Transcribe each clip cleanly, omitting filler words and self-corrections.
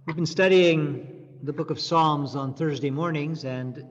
We've been studying the book of Psalms on Thursday mornings and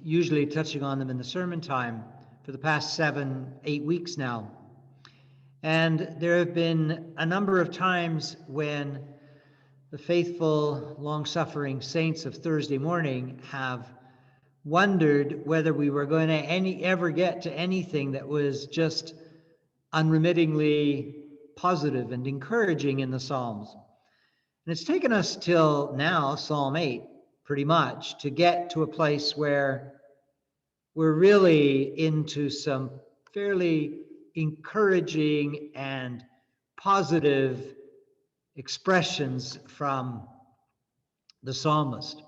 usually touching on them in the sermon time for the past 7-8 weeks now. And there have been a number of times when the faithful, long-suffering saints of Thursday morning have wondered whether we were going to ever get to anything that was just unremittingly positive and encouraging in the Psalms. And it's taken us till now, Psalm 8, pretty much, to get to a place where we're really into some fairly encouraging and positive expressions from the psalmist.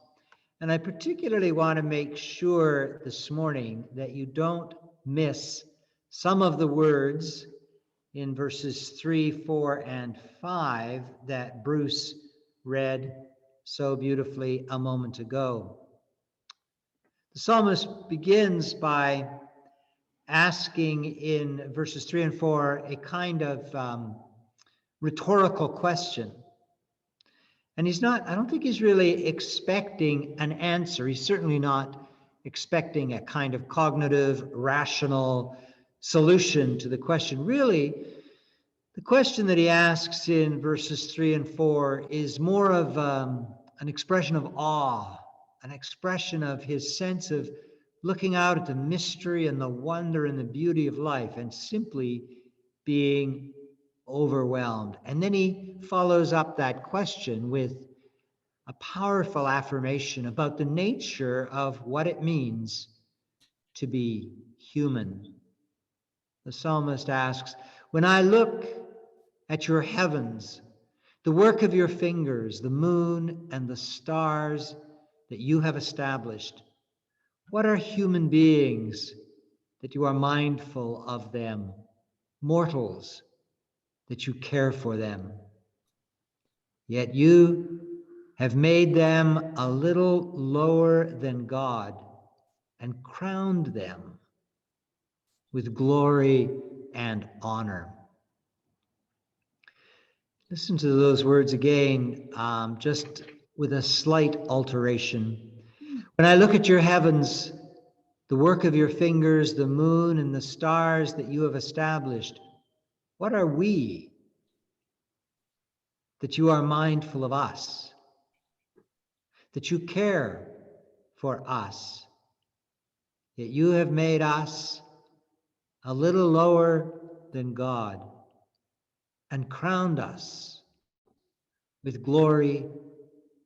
And I particularly want to make sure this morning that you don't miss some of the words in verses 3, 4, and 5 that Bruce read so beautifully a moment ago. The psalmist begins by asking in verses 3 and 4 a kind of rhetorical question. And I don't think he's really expecting an answer. He's certainly not expecting a kind of cognitive, rational solution to the question. Really, the question that he asks in verses 3 and 4 is more of an expression of awe, an expression of his sense of looking out at the mystery and the wonder and the beauty of life and simply being overwhelmed. And then he follows up that question with a powerful affirmation about the nature of what it means to be human. The psalmist asks, "When I look at your heavens, the work of your fingers, the moon and the stars that you have established, what are human beings that you are mindful of them, mortals that you care for them? Yet you have made them a little lower than God and crowned them with glory and honor." Listen to those words again, just with a slight alteration. When I look at your heavens, the work of your fingers, the moon and the stars that you have established, what are we that you are mindful of us, that you care for us? Yet you have made us a little lower than God and crowned us with glory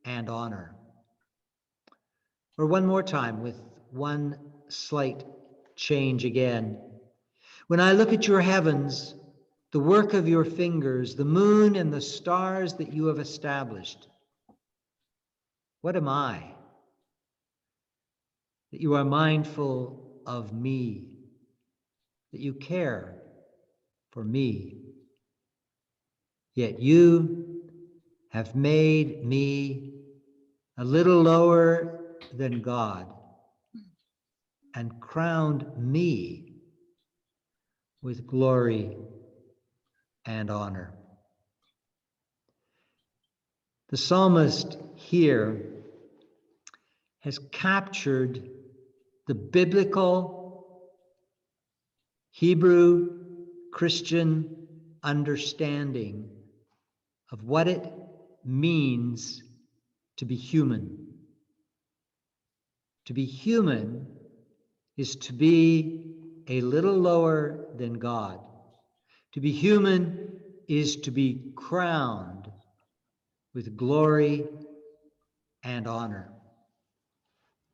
and honor. Or one more time with one slight change again. When I look at your heavens, the work of your fingers, the moon and the stars that you have established, what am I that you are mindful of me, that you care for me? Yet you have made me a little lower than God and crowned me with glory and honor. The psalmist here has captured the biblical Hebrew Christian understanding of what it means to be human. To be human is to be a little lower than God. To be human is to be crowned with glory and honor.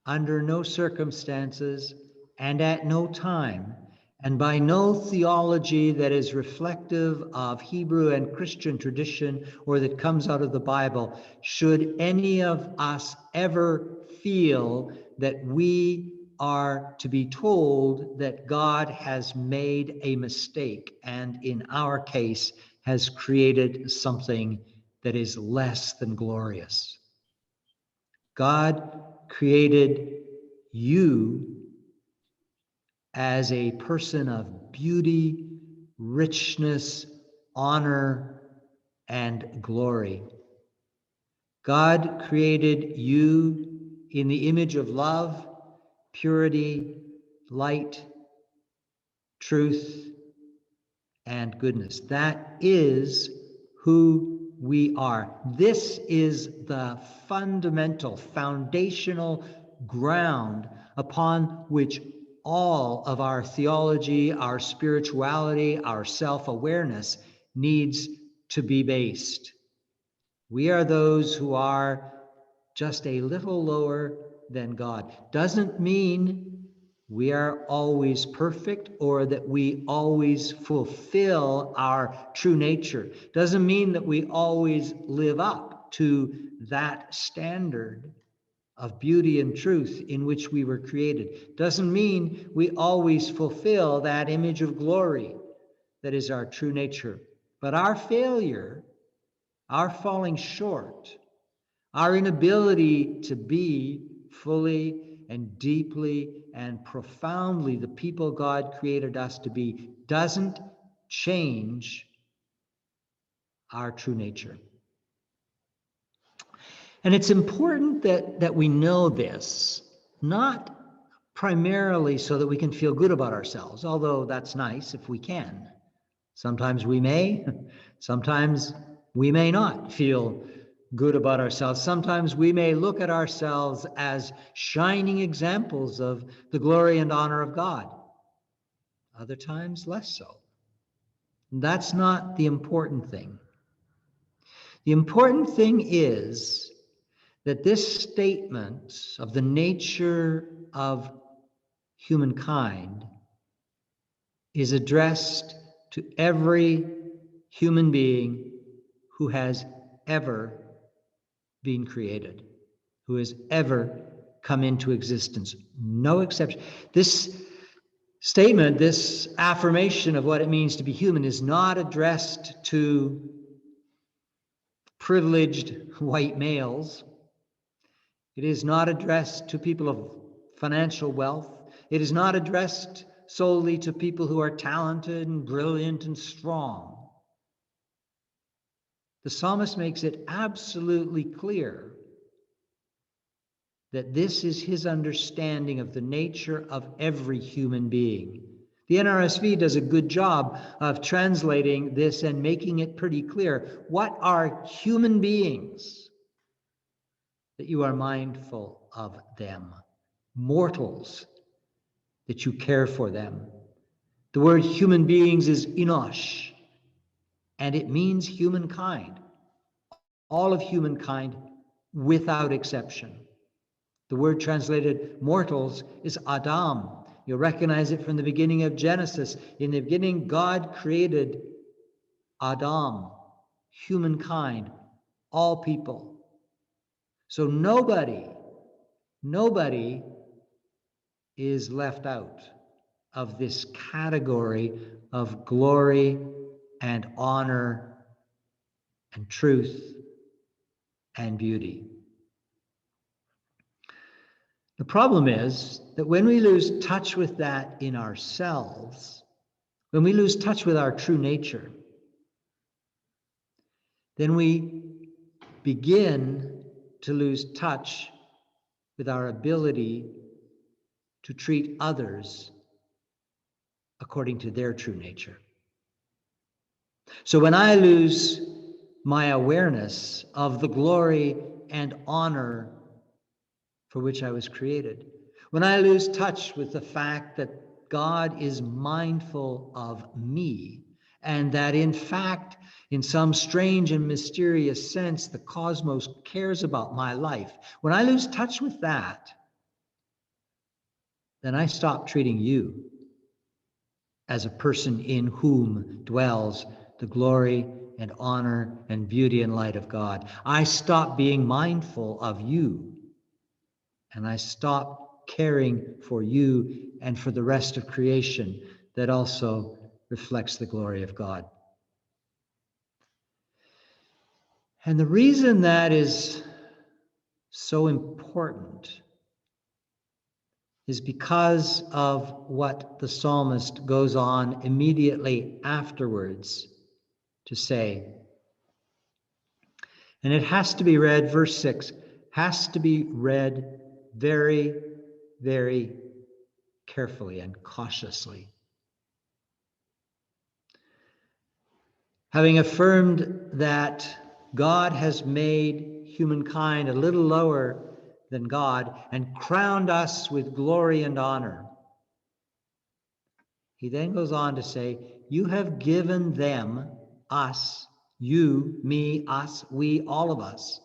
Under no circumstances and at no time, and by no theology that is reflective of Hebrew and Christian tradition or that comes out of the Bible, should any of us ever feel that we are to be told that God has made a mistake and in our case has created something that is less than glorious. God created you as a person of beauty, richness, honor, and glory. God created you in the image of love, purity, light, truth, and goodness. That is who we are. This is the fundamental, foundational ground upon which all of our theology, our spirituality, our self-awareness needs to be based. We are those who are just a little lower than God. Doesn't mean we are always perfect or that we always fulfill our true nature. Doesn't mean that we always live up to that standard of beauty and truth in which we were created. Doesn't mean we always fulfill that image of glory that is our true nature. But our failure, our falling short, our inability to be fully and deeply and profoundly the people God created us to be doesn't change our true nature. And it's important that we know this, not primarily so that we can feel good about ourselves, although that's nice if we can. Sometimes we may, sometimes we may not feel good about ourselves. Sometimes we may look at ourselves as shining examples of the glory and honor of God. Other times, less so. That's not the important thing. The important thing is that this statement of the nature of humankind is addressed to every human being who has ever been created, who has ever come into existence. No exception. This statement, this affirmation of what it means to be human is not addressed to privileged white males. It is not addressed to people of financial wealth. It is not addressed solely to people who are talented and brilliant and strong. The psalmist makes it absolutely clear that this is his understanding of the nature of every human being. The NRSV does a good job of translating this and making it pretty clear. What are human beings? That you are mindful of them. Mortals, that you care for them. The word human beings is enosh, and it means humankind. All of humankind without exception. The word translated mortals is Adam. You'll recognize it from the beginning of Genesis. In the beginning, God created Adam, humankind, all people. So nobody is left out of this category of glory and honor and truth and beauty. The problem is that when we lose touch with that in ourselves, when we lose touch with our true nature, then we begin to lose touch with our ability to treat others according to their true nature. So when I lose my awareness of the glory and honor for which I was created, when I lose touch with the fact that God is mindful of me, and that in fact, in some strange and mysterious sense, the cosmos cares about my life, when I lose touch with that, then I stop treating you as a person in whom dwells the glory and honor and beauty and light of God. I stop being mindful of you, and I stop caring for you and for the rest of creation that also reflects the glory of God. And the reason that is so important is because of what the psalmist goes on immediately afterwards to say. And it has to be read, verse 6, has to be read very, very carefully and cautiously. Having affirmed that God has made humankind a little lower than God and crowned us with glory and honor, he then goes on to say, you have given them, us, you, me, us, we, all of us,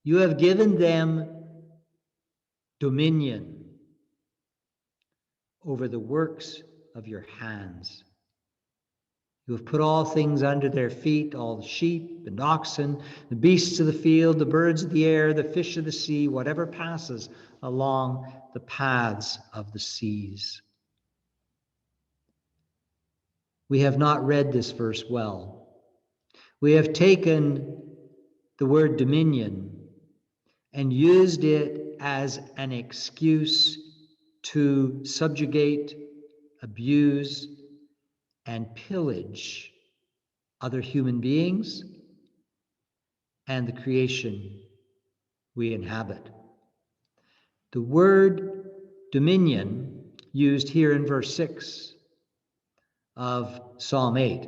you have given them dominion over the works of your hands. You have put all things under their feet, all the sheep and oxen, the beasts of the field, the birds of the air, the fish of the sea, whatever passes along the paths of the seas. We have not read this verse well. We have taken the word dominion and used it as an excuse to subjugate, abuse, and pillage other human beings and the creation we inhabit. The word dominion used here in verse 6 of Psalm 8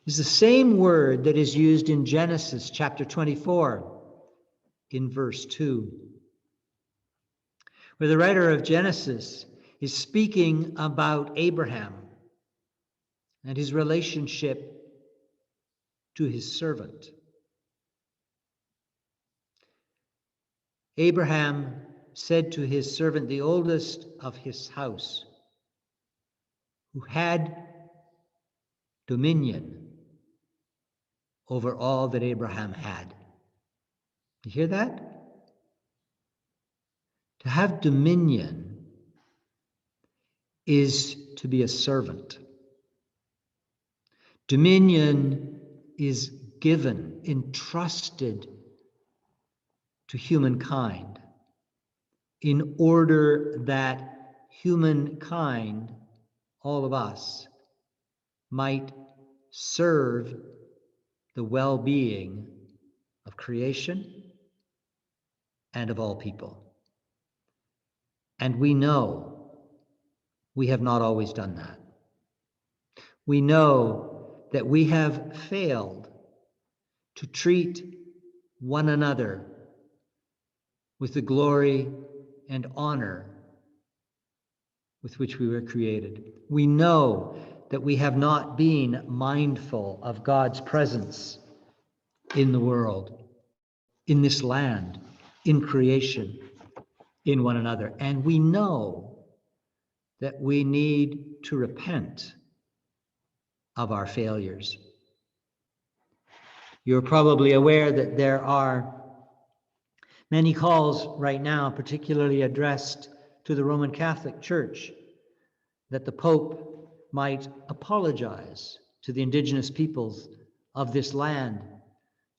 is the same word that is used in Genesis chapter 24 in verse 2, where the writer of Genesis is speaking about Abraham and his relationship to his servant. Abraham said to his servant, the oldest of his house, who had dominion over all that Abraham had. You hear that? To have dominion is to be a servant. Dominion is given, entrusted to humankind in order that humankind, all of us, might serve the well-being of creation and of all people. And we know we have not always done that. We know that we have failed to treat one another with the glory and honor with which we were created. We know that we have not been mindful of God's presence in the world, in this land, in creation, in one another. And we know that we need to repent of our failures. You're probably aware that there are many calls right now, particularly addressed to the Roman Catholic Church, that the Pope might apologize to the indigenous peoples of this land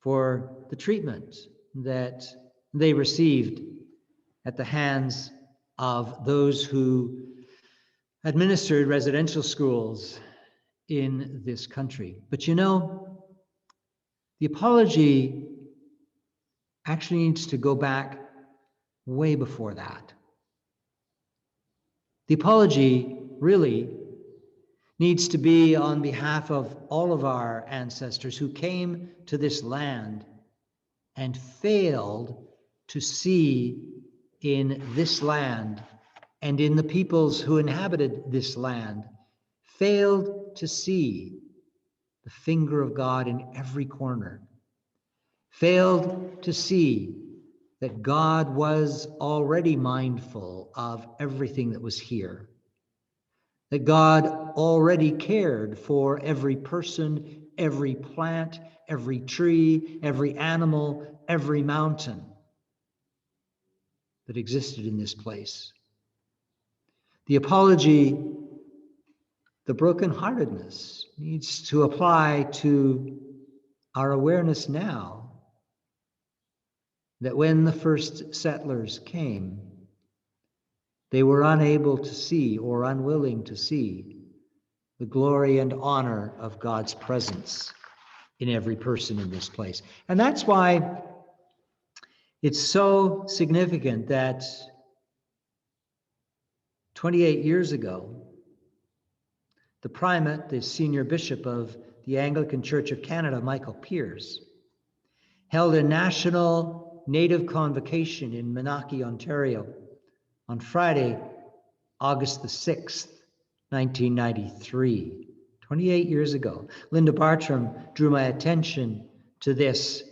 for the treatment that they received at the hands of those who administered residential schools in this country. But you know, the apology actually needs to go back way before that. The apology really needs to be on behalf of all of our ancestors who came to this land and failed to see in this land and in the peoples who inhabited this land, failed to see the finger of God in every corner, failed to see that God was already mindful of everything that was here, that God already cared for every person, every plant, every tree, every animal, every mountain that existed in this place. The apology, the brokenheartedness, needs to apply to our awareness now that when the first settlers came, they were unable to see or unwilling to see the glory and honor of God's presence in every person in this place. And that's why it's so significant that 28 years ago, the primate, the senior bishop of the Anglican Church of Canada, Michael Pearce, held a national Native convocation in Menaki, Ontario on Friday, August the 6th, 1993, 28 years ago. Linda Bartram drew my attention to this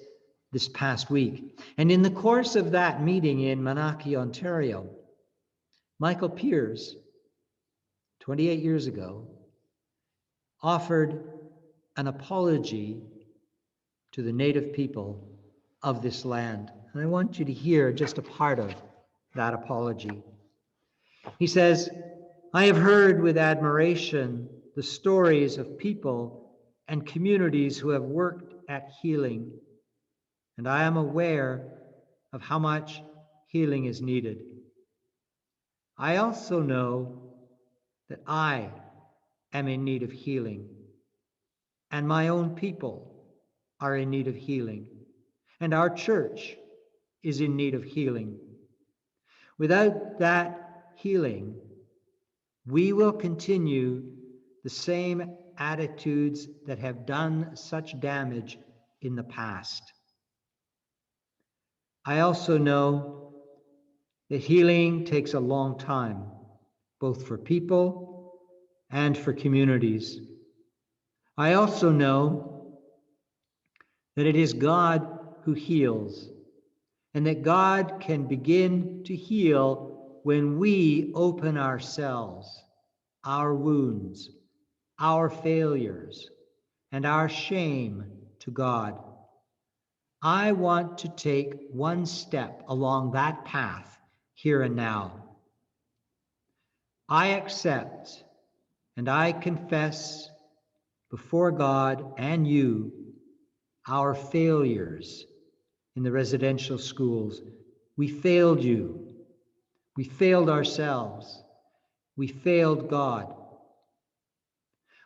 past week. And in the course of that meeting in Menaki, Ontario, Michael Pearce, 28 years ago, offered an apology to the Native people of this land. And I want you to hear just a part of that apology. He says, "I have heard with admiration the stories of people and communities who have worked at healing, and I am aware of how much healing is needed. I also know that I am in need of healing, and my own people are in need of healing, and our church is in need of healing. Without that healing, we will continue the same attitudes that have done such damage in the past. I also know that healing takes a long time, both for people and for communities. I also know that it is God who heals, and that God can begin to heal when we open ourselves, our wounds, our failures, and our shame to God. I want to take one step along that path here and now. I accept and I confess before God and you our failures in the residential schools. We failed you. We failed ourselves. We failed God.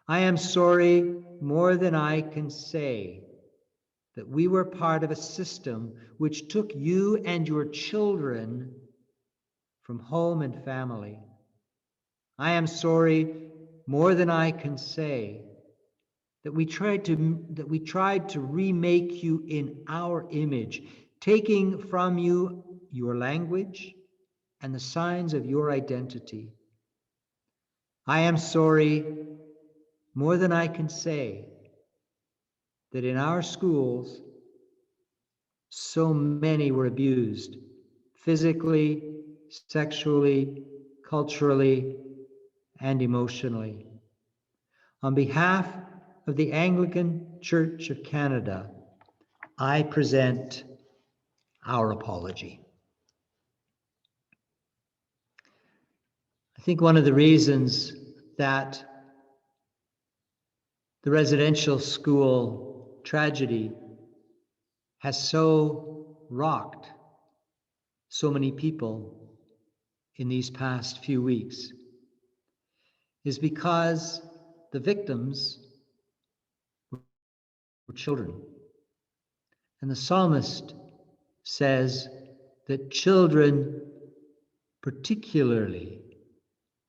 I am sorry more than I can say that we were part of a system which took you and your children from home and family. I am sorry more than I can say that we tried to remake you in our image, taking from you your language and the signs of your identity. I am sorry more than I can say that in our schools, so many were abused physically, sexually, culturally, and emotionally. On behalf of the Anglican Church of Canada, I present our apology. I think one of the reasons that the residential school tragedy has so rocked so many people in these past few weeks is because the victims were children. And the psalmist says that children particularly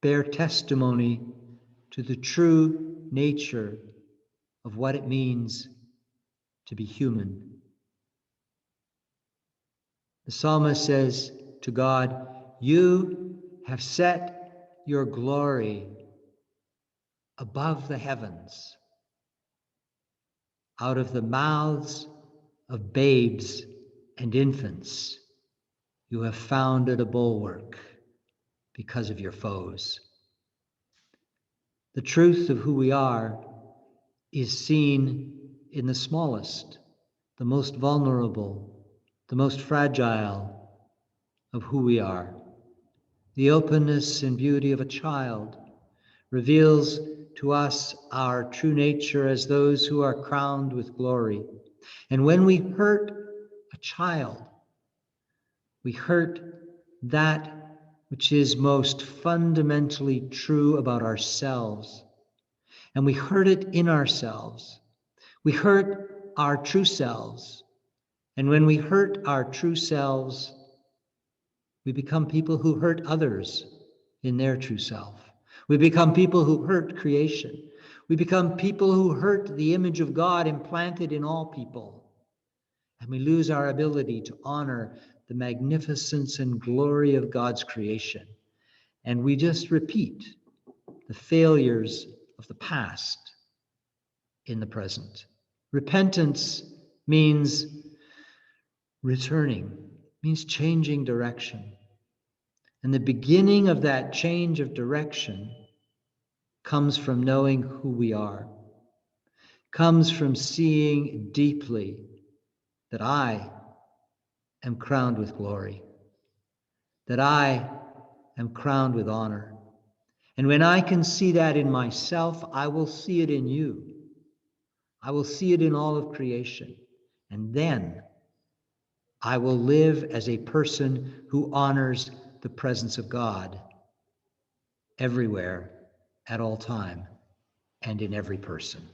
bear testimony to the true nature of what it means to be human. The psalmist says to God, "You have set your glory above the heavens. Out of the mouths of babes and infants, you have founded a bulwark because of your foes." The truth of who we are is seen in the smallest, the most vulnerable, the most fragile of who we are. The openness and beauty of a child reveals to us our true nature as those who are crowned with glory. And when we hurt a child, we hurt that which is most fundamentally true about ourselves. And we hurt it in ourselves. We hurt our true selves. And when we hurt our true selves, we become people who hurt others in their true self. We become people who hurt creation. We become people who hurt the image of God implanted in all people. And we lose our ability to honor the magnificence and glory of God's creation. And we just repeat the failures of the past in the present. Repentance means returning, means changing direction. And the beginning of that change of direction comes from knowing who we are, comes from seeing deeply that I am crowned with glory, that I am crowned with honor. And when I can see that in myself, I will see it in you. I will see it in all of creation. And then I will live as a person who honors the presence of God everywhere, at all time, and in every person.